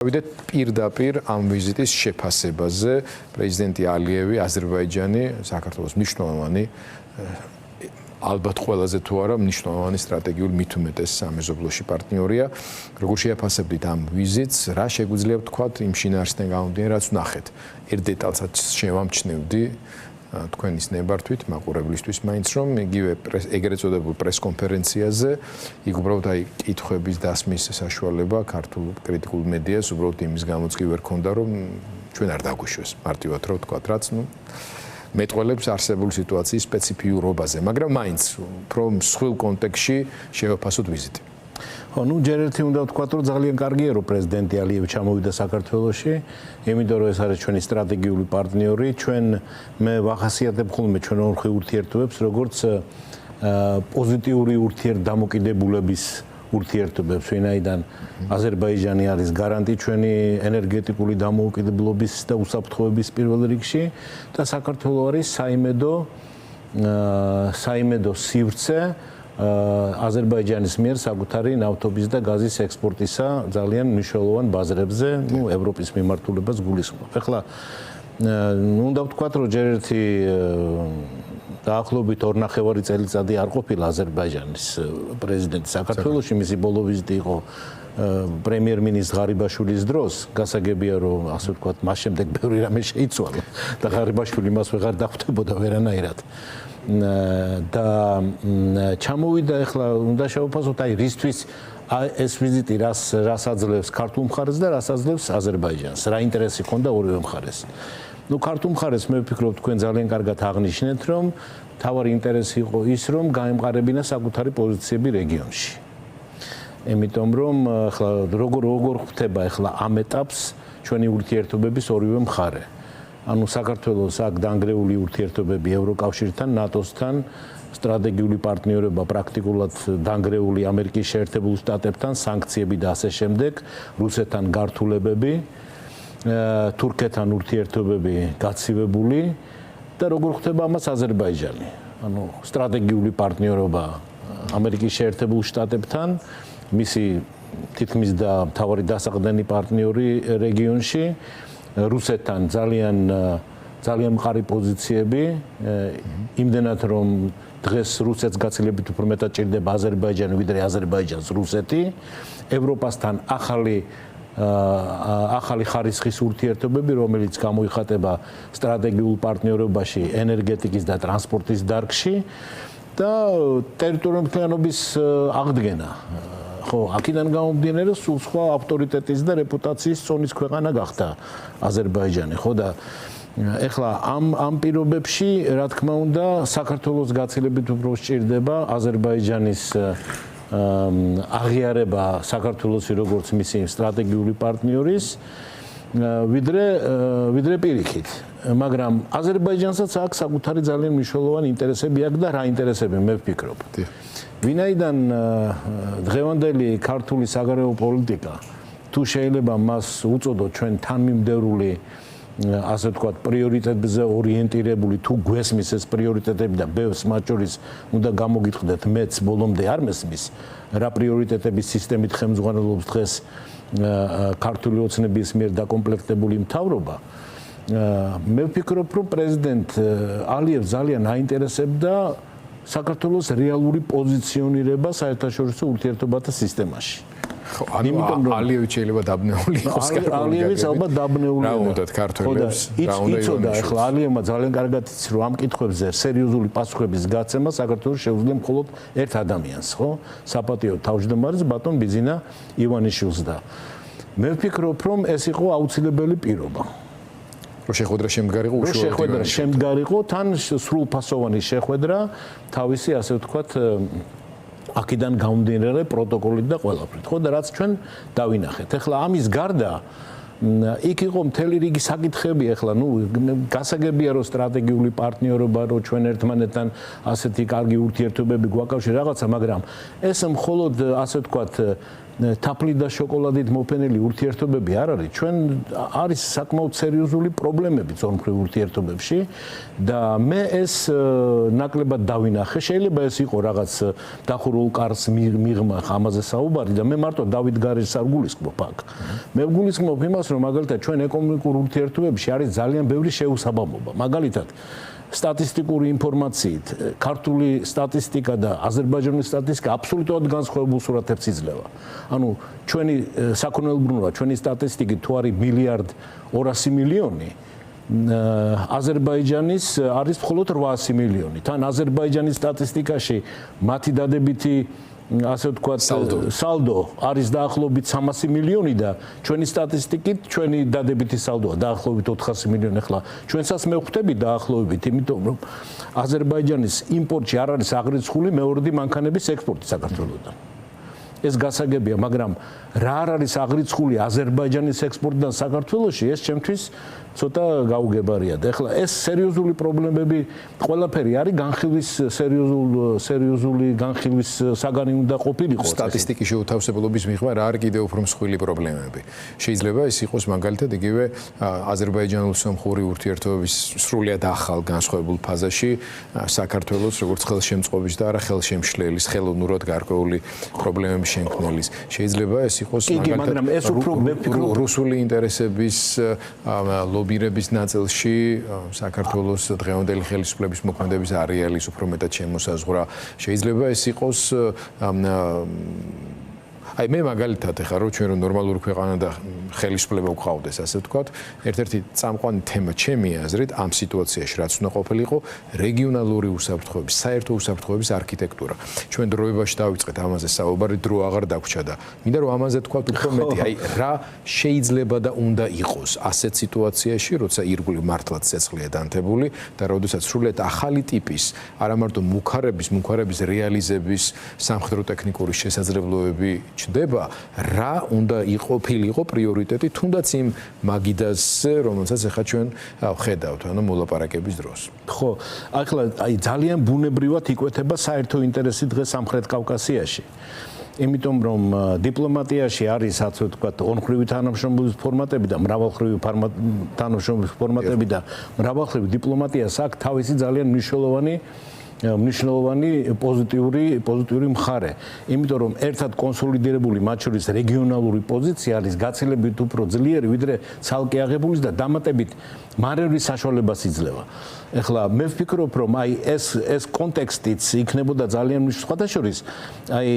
Ვიდეთ პირდაპირ ამ ვიზიტის შეფასებაზე პრეზიდენტი ალიევი აზერბაიჯანი საქართველოს მნიშვნელოვანი ალბათ ყველაზე თუ არა მნიშვნელოვანი სტრატეგიული მით უმეტეს სამეზობლოში პარტნიორია. Როგორ შეაფასებდით ამ ვიზიტს, რა შეგვიძლია ვთქვათ იმ შინაარსიდან გამომდინარე, რაც ვნახეთ. ერთ დეტალსაც შევამჩნევდი თქვენის ნებართვით მაყურებლისთვის მაინც რომ იგივე ეგრეთ წოდებულ პრესკონფერენციაზე იქ უბრალოდ კითხვების დასმის საშუალება ქართულ კრიტიკულ მედიას უბრალოდ იმის გამოც კი ვერ ქონდა რომ ჩვენ არ დაგვიშვეს მარტივად რომ ვთქვათ რაც მეტყველებს არსებული სიტუაციის სპეციფიურობაზე, მაგრამ მაინც უფრო მსხვილ კონტექსტში შევაფასოთ ვიზიტი. ხო, ჯერ ერთი უნდა ვთქვათ, რომ ძალიან კარგია, რომ პრეზიდენტი ალიევი ჩამოვიდა საქართველოში, იმიტომ რომ ეს არის ჩვენი სტრატეგიული პარტნიორი, მე ვახასიათებ ხოლმე ჩვენ ორხი ურთიერთობებს, როგორც პოზიტიური ურთიერთდამოკიდებულების ურთიერთობებს, ვინაიდან აზერბაიჯანი არის გარანტი ჩვენი ენერგეტიკული დამოუკიდებლობის და უსაფრთხოების პირველ რიგში და საქართველო არის საიმედო სივრცე აზერბაიჯანის მიერ საკუთარი ნავთობის და გაზის ექსპორტისა ძალიან მნიშვნელოვან ბაზრებზე, ევროპის მიმართულებას გულისხმობ. ეხლა უნდა ვთქვათ, რომ ჯერ ერთი დაახლოებით 2.5 წელიწადი არ ყოფილა აზერბაიჯანის პრეზიდენტი საქართველოში, მისი ბოლო ვიზიტი იყო პრემიერ-მინისტრ ღარიბაშვილის დროს. გასაგებია, რომ ასე ვთქვათ, მას შემდეგ ბევრი რამე შეიცვალა და ღარიბაშვილი მას ვეღარ დახვდებოდა ვერანაირად. და ჩამოვიდა ეხლა უნდა შევაფასოთ აი რისთვის ეს ვიზიტი რას აძლევს ქართულ მხარეს და რას აძლევს აზერბაიჯანს, რა ინტერესი ჰქონდა ორივე მხარეს. ქართულ მხარეს მე ვფიქრობ თქვენ ძალიან კარგად აღნიშნეთ, რომ თავარი ინტერესი იყო ის, რომ გაემყარებინა საკუთარი პოზიციები რეგიონში. იმიტომ რომ ეხლა როგორ ხვდება ეხლა ამ ეტაპს ჩვენი ურთიერთობების ორივე მხარე. ანუ საქართველოს აქ დანგრეული ურთიერთობები ევროკავშირთან, ნატოსთან, სტრატეგიული პარტნიორობა პრაქტიკულად დანგრეული ამერიკის შეერთებულ შტატებთან, სანქციები და ასე შემდეგ, რუსეთთან გართულებები, თურქეთთან ურთიერთობები გაცივებული და როგორ ხვდება ამას აზერბაიჯანი. ანუ სტრატეგიული პარტნიორობა ამერიკის შეერთებულ შტატებთან, მისი თითქმის და მთავარი დასაყრდენი პარტნიორი რეგიონში, რუსეთთან ძალიან მყარი პოზიციები, იმდენად რომ დღეს რუსეთს გაცილებით უფრო მეტად ჭირდება აზერბაიჯანი, ვიდრე აზერბაიჯანს რუსეთი, ევროპასთან ახალი ხარისხის ურთიერთობები, რომელიც გამოიხატება სტრატეგიულ პარტნიორობაში ენერგეტიკის და ტრანსპორტის დარგში და ტერიტორიული მთლიანობის აღდგენა. ხო, აქედან გამომდინარე სულ სხვა ავტორიტეტის და რეპუტაციის წონის ქვეყანა გახდა აზერბაიჯანი, ხო და ეხლა ამ პირობებში, რა თქმა უნდა, საქართველოს გაცილებით უფრო სჭირდება აზერბაიჯანის აღიარება საქართველოსი როგორც მისი სტრატეგიული პარტნიორის, ვიდრე პირიქით. მაგრამ აზერბაიჯანსაც აქვს საკუთარი ძალიან მნიშვნელოვანი ინტერესები აქვს და რა ინტერესები მე ვფიქრობ. ვინაიდან დღევანდელი ქართული საგარეო პოლიტიკა თუ შეიძლება მას უწოდოთ ჩვენ თანმიმდევრული ასე ვთქვათ პრიორიტეტებზე ორიენტირებული თუ გვესმის ეს პრიორიტეტები და ბევრს მათ შორის უნდა გამოგიტყდეთ მეც ბოლომდე არ მესმის რა პრიორიტეტების სისტემით ხელმძღვანელობს დღეს ქართული ოცნების მიერ დაკომპლექტებული მთავრობა მე ვფიქრობ რომ პრეზიდენტ ალიევს ძალიან აინტერესებდა საქართველოს რეალური პოზიციონირება საერთაშორისო ურთიერთობათა სისტემაში. ანუ ალიევი შეიძლება დაბნეული იყოს კარგად. ალიევიც ალბათ დაბნეული. რა უნდათ ქართველებს? რა უნდა იცოდა ახლა ალიევმა ძალიან კარგად იცის რომ ამ კითხვებზე სერიოზული პასუხების გაცემა საქართველოს შეუძლია მხოლოდ ერთ ადამიანს, ხო? საპატიო თავმჯდომარეს ბატონ ბიძინა ივანიშვილს და მე ვფიქრობ რომ ეს იყო აუცილებელი პირობა. შეხვედრა შემდგარიყო უშუალოდ შეხვედრა შემდგარიყო თან სრულფასოვანი შეხვედრა თავისი ასე ვთქვათ აქედან გამომდინარე პროტოკოლით და ყველაფრით ხო და რაც ჩვენ დავინახეთ ეხლა ამის გარდა იქ იყო მთელი რიგი საკითხები ეხლა გასაგებია რომ სტრატეგიული პარტნიორობა რომ ჩვენ ერთმანეთთან ასეთი კარგი ურთიერთობები გვაკავშირებს რაღაცა მაგრამ ეს მხოლოდ ასე ვთქვათ თაფლით და შოკოლადით მოფენილი ურთიერთობები არ არის. ჩვენ არის საკმაოდ სერიოზული პრობლემები ძონმხრივ ურთიერთობებში და მე ეს ნაკლებად დავინახე. შეიძლება ეს იყო რაღაც დახურულ კარს მიღმა ამაზე საუბარი და მე მარტო დავით გარეშს არ გულისხმობ აქ. მე გულისხმობ იმას, რომ მაგალითად ჩვენ ეკონომიკურ ურთიერთობებში არის ძალიან ბევრი შეუსაბამობა. მაგალითად სტატისტიკური ინფორმაციით ქართული სტატისტიკა და აზერბაიჯანის სტატისტიკა აბსოლუტურად განსხვავებულ სურათებს იძლევა. ანუ ჩვენი საქონელბრუნვა, ჩვენი სტატისტიკით თუ არის 1.2 მილიონი, აზერბაიჯანის არის მხოლოდ 800 მილიონი. თან აზერბაიჯანის სტატისტიკაში მათი დადებითი ასე ვთქვათ სალდო არის დაახლოებით 300 მილიონი და ჩვენი სტატისტიკით ჩვენი დადებითი სალდოა დაახლოებით 400 მილიონი. ახლა ჩვენსაც მევხვდები დაახლოებით, იმიტომ რომ აზერბაიჯანის იმპორტში არ არის აღრიცხული მეორადი მანქანების ექსპორტი საქართველოსთან. ეს გასაგებია, მაგრამ რა არ არის აღრიცხული აზერბაიჯანის ექსპორტიდან საქართველოში, ეს ჩემთვის ცოტა გაუგებარია. ახლა ეს სერიოზული პრობლემები ყველაფერი არის განხილვის სერიოზული განხილვის საგანი უნდა ყოფილიყო. სტატისტიკის შეუთავსებლობის მიღმა რა არის კიდევ უფრო მსხვილი პრობლემები. შეიძლება ეს იყოს მაგალითად იგივე აზერბაიჯანულ-სომხური ურთიერთობების სრულიად ახალ განსხვავებულ ფაზაში საქართველოს როგორც ხელშემწყობის და არა ხელშემშლელის ხელოვნურად გარკვეული პრობლემების შემქმნელის. შეიძლება ეს იყოს მაგრამ ეს უფრო რუსული ინტერესების ლობირების ნაწილში საქართველოს დღევანდელი ხელისუფლების მოქმედების არეალის უფრო მეტად შემოსაზღვრა. შეიძლება ეს იყოს აი მე მაგალითად ეხლა რო ჩვენ რომ ნორმალური ქვეყანა და ხელისუფლება გვყავდეს ასე ვთქვათ, ერთ-ერთი წამყვანი თემა ჩემი აზრით ამ სიტუაციაში რაც უნდა ყოფილიყო რეგიონალური უსაფრთხოების, საერთო უსაფრთხოების არქიტექტურა. ჩვენ დროებაში დავიწყეთ ამაზე საუბარი, დრო აღარ დაგვრჩა და მინდა რომ ამაზე ვთქვათ უფრო მეტი, აი რა შეიძლება და უნდა იყოს ასეთ სიტუაციაში, როცა ირგვლივ მართლაც ცეცხლია დანთებული და როდესაც სრულიად ახალი ტიპის, არა მარტო მუქარების რეალიზების სამხედრო ტექნიკური შესაძლებლობები ჩდება, რა უნდა ყოფილიყო პრიორიტეტი თუნდაც იმ მაგიდაზე, რომელსაც ახლა ჩვენ ვხედავთ, ანუ მოლაპარაკების დროს. ხო, ახლა აი ძალიან ბუნებრივად იკვეთება საერთო ინტერესი დღეს სამხრეთ კავკასიაში. იმიტომ რომ დიპლომატიაში არის ასე ვთქვათ ორმხრივი თანამშრომლობის ფორმატები და მრავალმხრივი თანამშრომლობის ფორმატები და მრავალმხრივი დიპლომატიას აქვს თავისი ძალიან მნიშვნელოვანი პოზიტიური მხარე. იმიტომ რომ ერთად კონსოლიდირებული მათ შორის რეგიონალური პოზიცია არის გაცილებით უფრო ძლიერი ვიდრე ცალკე აღებულის და დამატებით მარევრის საშუალებას იძლევა. ეხლა მე ვფიქრობ რომ აი ეს კონტექსტიც იქნებოდა ძალიან სხვათა შორის აი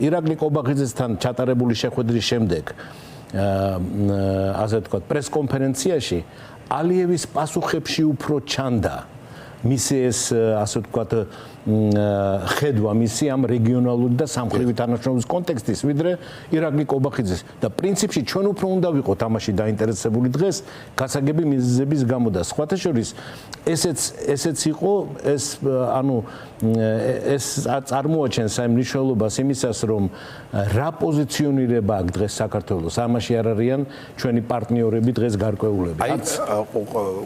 ირაკლი კობახიძესთან ჩატარებული შეხვედრის შემდეგ ასე ვთქვათ პრესკონფერენციაში ალიევის პასუხებში უფრო ჩანდა მისი ეს ასე ვთქვათ ხედვა მისი ამ რეგიონალური და სამხრივი თანამშრომლობის კონტექსტის ვიდრე ირაკლი კობახიძეს და პრინციპში ჩვენ უფრო უნდა ვიყოთ ამაში დაინტერესებული დღეს გასაგები მიზეზების გამო და სხვათა შორის ესეც იყო ეს ანუ ეს წარმოაჩენს აი მნიშვნელობას იმისას რომ რა პოზიციონირება აქვს დღეს საქართველოს ამაში არ არიან ჩვენი პარტნიორები დღეს გარკვეულები აი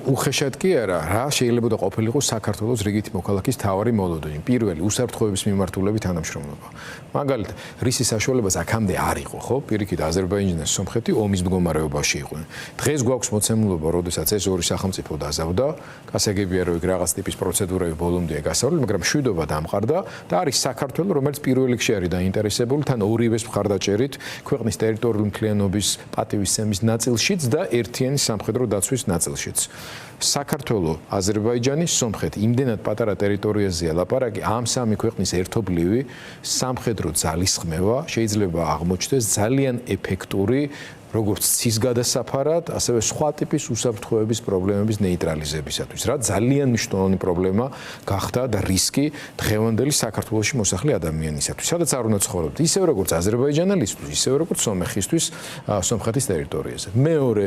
უხეშად კი არა რა შეიძლება ყოფილიყო საქართველოს რიგითი მოქალაქის თავარი მოლოდინი პირველი უსაფრთხოების მიმართულებით თანამშრომლობა. მაგალითად, რისის საშუალებას აქამდე არ იყო, ხო? პირიქით აზერბაიჯანი და სომხეთი ომის მდგომარეობაში იყვნენ. დღეს გვაქვს მოცემულობა, როდესაც ეს ორი სახელმწიფო დაზავდა, გასაგებია რომ რაღაც ტიპის პროცედურები ბოლომდე გასავლელი, მაგრამ მშვიდობა დამყარდა და არის საქართველო, რომელიც პირველ რიგში არის დაინტერესებული თან ორივეს მხარდაჭერით ქვეყნის ტერიტორიული მთლიანობის პატივისცემის ნაწილშიც და ერთიანი სამხედრო დაცვის ნაწილშიც. საქართველო, აზერბაიჯანი, სომხეთი იმდენად პატარა ტერიტორიაზეა ლაპარაკი, ამ სამი ქვეყნის ერთობლივი სამხედრო ძალისხმევა შეიძლება აღმოჩნდეს ძალიან ეფექტური როგორც ცის გადასაფარად, ასევე სხვა ტიპის უსაფრთხოების პრობლემების ნეიტრალიზებისათვის, რა ძალიან მნიშვნელოვანი პრობლემა გახდა და რისკი დღევანდელი საქართველოში მოსახლე ადამიანისათვის. სადაც არ უნდა ცხოვრობთ, ისევე როგორც აზერბაიჯანელისთვის, ისევე როგორც სომეხისთვის, სომხეთის ტერიტორიაზე. მეორე,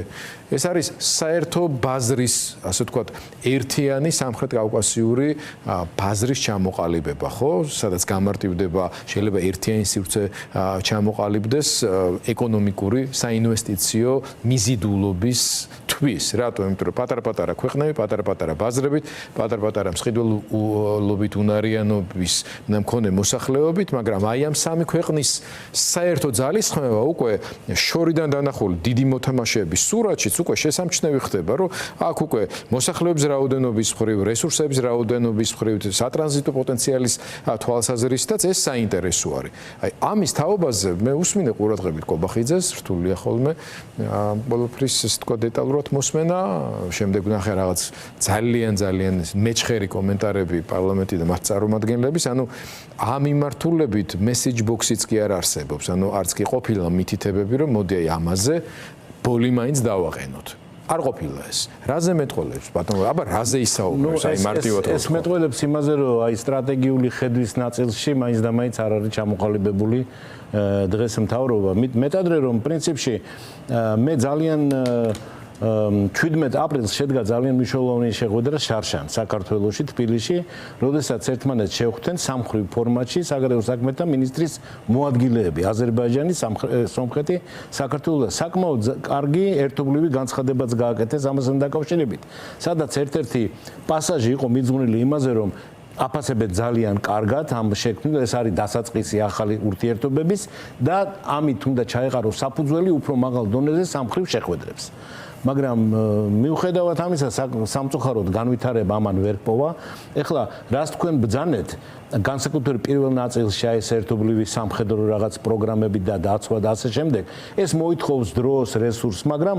ეს არის საერთო ბაზრის, ასე ვთქვათ, ერთიანი სამხრეთ კავკასიური ბაზრის ჩამოყალიბება, ხო? სადაც გამარტივდება, შეიძლება ერთიანი სივრცე ჩამოყალიბდეს ეკონომიკური, საინვესტიციო საინვესტიციო მიზიდულობის თვის. რატომ? იმიტომ რომ პატარ-პატარა ქვეყნები, პატარ-პატარა ბაზრებით, პატარ-პატარა მსხიდველობით უნარიანობის მქონე მოსახლეობით, მაგრამ აი ამ სამი ქვეყნის საერთო ძალისხმევა უკვე შორიდან დანახული დიდი მოთამაშეების სურათშიც უკვე შესამჩნევი ხდება, რომ აქ უკვე მოსახლეობის რაოდენობის მხრივ, რესურსების რაოდენობის მხრივ, სატრანზიტო პოტენციალის თვალსაზრისითაც ეს საინტერესო არის. აი ამის თაობაზე მე უსმინე ყურადღებით კობახიძეს, რთულია ხოლმე բոլაფრის ეს თქო დეტალურად მოსმენა, შემდეგ ვნახე რაღაც ძალიან მეჩხერი კომენტარები პარლამენტიდან მათ წარმომადგენლების, ანუ ამ მიმართულებით message box-იც კი არ არსებობს, ანუ არც კი ყოფილა მითითებები, რომ მოდი აი ამაზე ბოლი მაინც დავაყენოთ. არ ყოფილა ეს. რაზე მეტყოლებს ბატონო? აბა რაზე ისაუბრებს აი მარტივად? ეს მეტყოლებს იმაზე, რომ აი სტრატეგიული ხედვის ნაწილში მაინც და მაინც არ არის ჩამოყალიბებული დღეს მთავრობა. მეტადრე რომ პრინციპში მე ძალიან 17 აპრილს შედგა ძალიან მნიშვნელოვანი შეხვედრა შარშან, საქართველოში, თბილისში, როდესაც ერთმანეთს შევხვდნენ სამხრივ ფორმატში საგარეო საქმეთა მინისტრის მოადგილეები, აზერბაიჯანი, სომხეთი, საქართველო და საკმაოდ კარგი ერთობლივი განცხადებაც გააკეთეს ამასთან დაკავშირებით. სადაც ერთ-ერთი პასაჟი იყო მიძღვნილი იმაზე, რომ აფასებთ ძალიან კარგად ამ შექმნილ, ეს არის დასაწყისი ახალი ურთიერთობების და ამით უნდა ჩაეყაროს საფუძველი უფრო მაღალ დონეზე სამხრივ შეხვედრებს. მაგრამ მიუხედავად ამისა სამწუხაროდ განვითარება ამან ვერ პოვა. ეხლა რას თქვენ ბრძანეთ განსაკუთრებით პირველ ნაწილში ეს ერთობლივი სამხედრო რაღაც პროგრამები და დაცვა და ასე შემდეგ. ეს მოითხოვს დროს, რესურსს, მაგრამ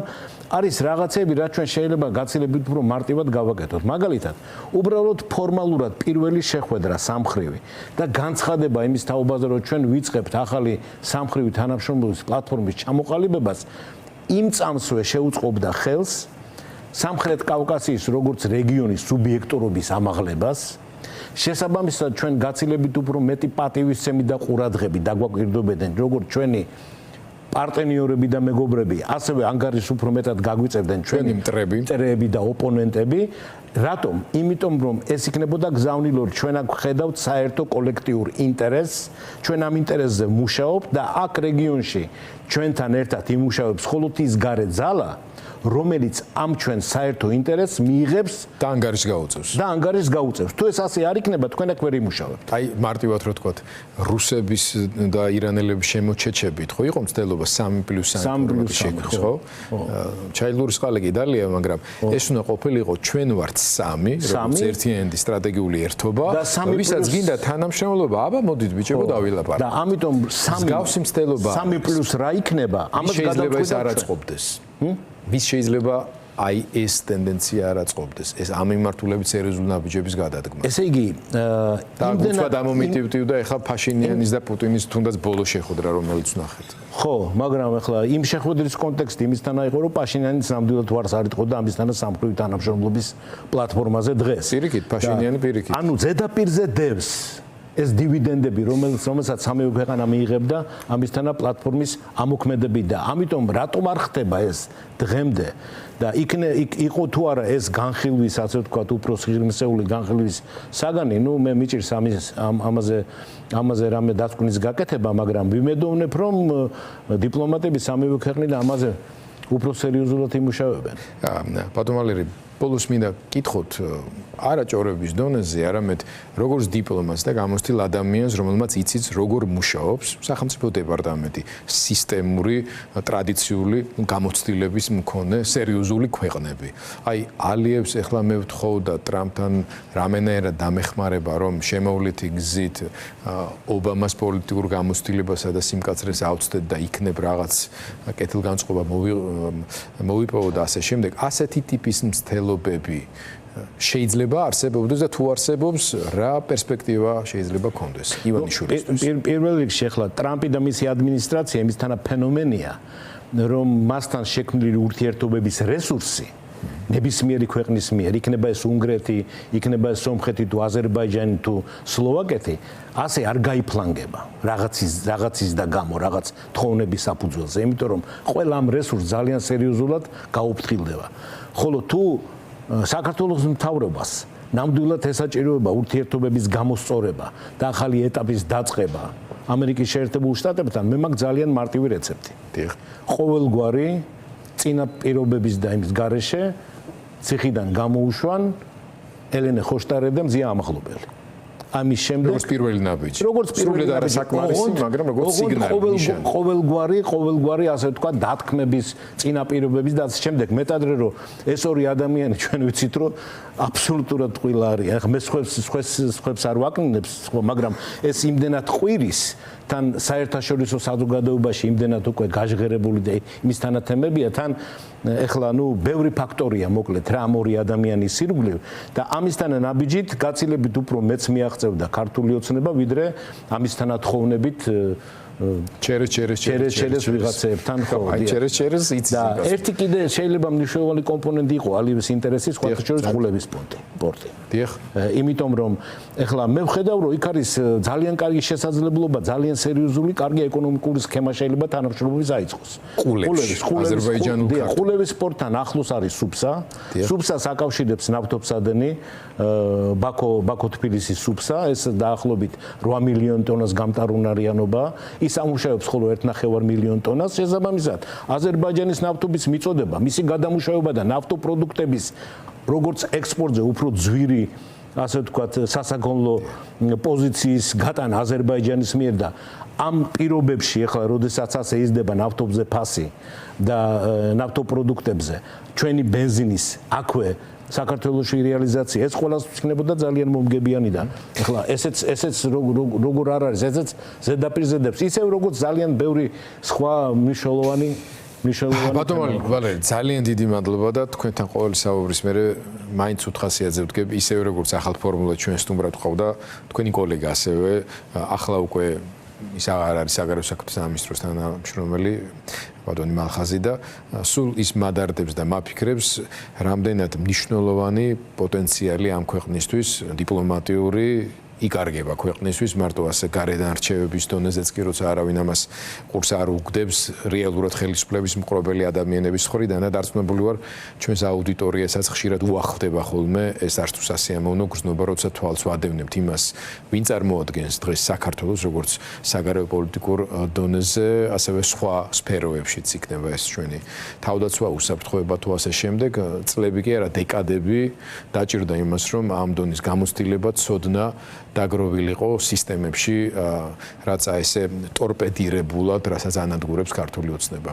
არის რაღაცები, რაც ჩვენ შეიძლება გაცილებით უფრო მარტივად გავაკეთოთ. მაგალითად, უბრალოდ ფორმალურად პირველი შეხვედრა სამხრივი და განცხადება იმის თაობაზე, რომ ჩვენ ვიწყებთ ახალი სამხრივი თანამშრომლობის პლატფორმის ჩამოყალიბებას, იმ წამსვე შეუწყობდა ხელს სამხრეთ კავკასიის როგორც რეგიონის სუბიექტურობის ამაღლებას. შესაბამისად ჩვენ გაცილებით უფრო მეტი პატივისცემი და ყურადღები დაგვაკვირდებოდნენ როგორც ჩვენი პარტნიორები და მეგობრები, ასევე ანგარიშს უფრო მეტად გაგვიწევდნენ ჩვენი მტრები და ოპონენტები. რატომ? იმიტომ რომ ეს იქნებოდა გზავნილ ჩვენ აქ ხედავთ საერთო კოლექტიურ ინტერესს, ჩვენ ამ ინტერესზე ვმუშაობთ და აქ რეგიონში ჩვენთან ერთად იმუშავებს მხოლოდ ის გარე ძალა, რომელიც ამ ჩვენ საერთო ინტერესს მიიღებს და ანგარიშს გაუწევს. თუ ეს ასე არ იქნება, თქვენ აქ ვერ იმუშავებთ. აი მარტივად რო თქვათ, რუსების და ირანელების შემოჩეჩებით, ხო იყო მცდელობა 3+1 შექმნის, ხო? ჩაილურის ყალე კი დალია, მაგრამ ეს უნდა ყოფილიყო ჩვენ ვართ 3, როგორც ერთიანი სტრატეგიული ერთობა, ვისაც გინდა თანამშრომლობა, აბა მოდით ბიჭებო დავილაპარაკოთ. და ამიტომ 3+3 რა იქნება? ამას გადავწყვეტ არ აწყობდეს. ვის შეიძლება აი ეს ტენდენცია არ აწყობდეს, ეს ამ მიმართულებით სერიოზული ნაბიჯების გადადგმა. ესე იგი, იმდენად დამომიტივდა ეხლა ფაშინიანის და პუტინის თუნდაც ბოლო შეხვედრა, რომელიც ნახეთ. ხო, მაგრამ ეხლა იმ შეხვედრის კონტექსტი იმისთანა იყო, რომ პაშინიანიც ნამდვილად უარს არ იტყოდა ამისთანა სამხრივი თანამშრომლობის პლატფორმაზე დღეს. პირიქით, პაშინიანი პირიქით. ანუ ზედაპირზე დევს ეს დივიდენდები, რომელსაც სამივე ქვეყანა მიიღებდა ამისთანა პლატფორმის ამოქმედებით და ამიტომ რატომ არ ხდება ეს დღემდე და იყო თუ არა ეს განხილვის, ასე ვთქვათ, უფრო სიღრმისეული განხილვის საგანი, ნუ მე მიჭირს ამაზე რამე დაწყვნის გაკეთება, მაგრამ ვიმედოვნებ, რომ დიპლომატები სამივე ქვეყნიდან ამაზე უფრო სერიოზულად იმუშავებენ. ბატონ ვალერი, ბოლოს მინდა კითხოთ არა ჭორების დონეზე, არამედ როგორც დიპლომატს და გამოცდილ ადამიანს, რომელმაც იცის როგორ მუშაობს სახელმწიფო დეპარტამენტი, სისტემური, ტრადიციული გამოცდილების მქონე სერიოზული ქვეყნები. აი, ალიევს ეხლა მე ვთხოვდა ტრამპთან რამენერად დამეხმარება, რომ შემოვლითი გზით ობამას პოლიტიკურ გამოცდილებასა და სიმკაცრეს აუცდეთ და იქნებ რაღაც კეთილგანწყობა მოვიპოვო და ასე შემდეგ. ასეთი ტიპის მცდელობები შეიძლება არსებობდეს და თუ არსებობს, რა პერსპექტივა შეიძლება გქონდეს ივანიშვილისთვის? პირველ რიგში ახლა ტრამპი და მისი ადმინისტრაცია იმისთანა ფენომენია, რომ მასთან შექმნილი ურთიერთობების რესურსი ნებისმიერი ქვეყნის მიერ, იქნება ეს უნგრეთი, იქნება ეს სომხეთი თუ აზერბაიჯანი თუ სლოვაკეთი, ასე არ გაიფლანგება რაღაცის და გამო, რაღაც თხოვნების საფუძველზე, იმიტომ რომ ყველა ამ რესურსს ძალიან სერიოზულად გაუფრთხილდება. ხოლო თუ საქართველოს მთავრობას ნამდვილად ესაჭიროება ურთიერთობების გამოსწორება და ახალი ეტაპის დაწყება ამერიკის შეერთებულ შტატებთან, მე მაქვს ძალიან მარტივი რეცეპტი. დიახ. ყოველგვარი წინა პირობების და იმის გარეშე ციხიდან გამოუშვან ელენე ხოშტარე და მზია ამაღლობელი. ამის შემდეგ როგორც პირველი ნაბიჯი. როგორც პირველი სრულად არასაკმარისი, მაგრამ როგორც სიგნალი ნიშანი. ყოველგვარი ასე ვთქვა დათქმების წინა პირობების და ამ შემდეგ მეტადრე რომ ეს ორი ადამიანი ჩვენ ვიცით რომ აბსოლუტურად ტყუილა არის. ახლა მე სხვებს არ ვაკნინებს, მაგრამ ეს იმდენად ყვირის თან საერთაშორისო საზოგადოებაში იმდენად უკვე გაჟღერებული და იმის თანათემებია თან ეხლა ბევრი ფაქტორია მოკლედ რა ამ ორი ადამიანის სირგვლივ და ამისთან ნაბიჯით გაცილებით უფრო მეც მიაღწევდა ქართული ოცნება ვიდრე ამის თანათხოვნებით ჩერეს ვიღაცებთან ხო აი ჩერეს იცის და ერთი კიდე შეიძლება მნიშვნელოვანი კომპონენტი იყო ალივის ინტერესის სხვა შორის ხულების პორტი დიახ იმიტომ რომ ეხლა მე ვხედავ რომ იქ არის ძალიან კარგი შესაძლებლობა ძალიან სერიოზული კარგი ეკონომიკური სქემა შეიძლება თანამშრომლობის აიწყოს ხულების პორტთან ახლოს არის სუფსას აკავშირებს ნავთობსადენი ბაქო-თბილისის სუფსა ეს დაახლოებით 8 მილიონ ტონას გამტარუნარიანობა ის ამუშავებს ხოლო 1.5 მილიონ ტონას შესაბამისად აზერბაიჯანის ნავთობის მიწოდება მისი გადამუშავება და ნავთობპროდუქტების როგორც ექსპორტზე უფრო ძვირი ასე ვთქვათ სასაქონლო პოზიციის გატანა აზერბაიჯანის მიერ და ამ პირობებში ახლა როდესაც ასე იზრდება ნავთობზე ფასი და ნავთობპროდუქტებზე ჩვენი ბენზინის აქვე საქართველოში რეალიზაცია ეს ყველას ვიქნებოდა ძალიან მომგებიანი და ახლა ესეც როგორ არ არის ესეც ზედაპირზედებს ისევ როგორც ძალიან ბევრი სხვა მნიშვნელოვანი ბატონო ვალერი ძალიან დიდი მადლობა და თქვენთან ყოველი საუბრის მერე მაინც უთხასიათზე ვდგები ისევ როგორც ახალ ფორმულად ჩვენ სტუმრად ყავდა თქვენი კოლეგა ასევე ახლა უკვე ის აღარ არის საგარეო საქმეთა სამინისტროს თანამშრომელი ბატონი მალხაზი და სულ ის მადარდებს და მაფიქრებს რამდენად მნიშვნელოვანი პოტენციალი ამ ქვეყნისთვის დიპლომატიური იკარგება ქვეყნისთვის მარტო ასე გარედან არჩევების დონეზეც კი როცა არავინ ამას ყურს არ უგდებს რეალურად ხელისუფლების მყრობელი ადამიანების ხრიდან და დარწმუნებული ვარ ჩვენს აუდიტორიასაც ხშირად უახლდება ხოლმე ეს არც თუ სასიამოვნო გრძნობა როცა თვალს ვადევნებთ იმას ვინ წარმოადგენს დღეს საქართველოს როგორც საგარეო პოლიტიკურ დონეზე ასევე სხვა სფეროებშიც იქნება ეს ჩვენი თავდაცვა უსაფრთხოება თუ ასე შემდეგ წლები კი არა დეკადები დაჭირდა იმას რომ ამ დონის გამოცდილება ცოდნა დაგროვილიყო სისტემებში, რაც აი ესე ტორპედირებულად, რასაც ანადგურებს ქართული ოცნება.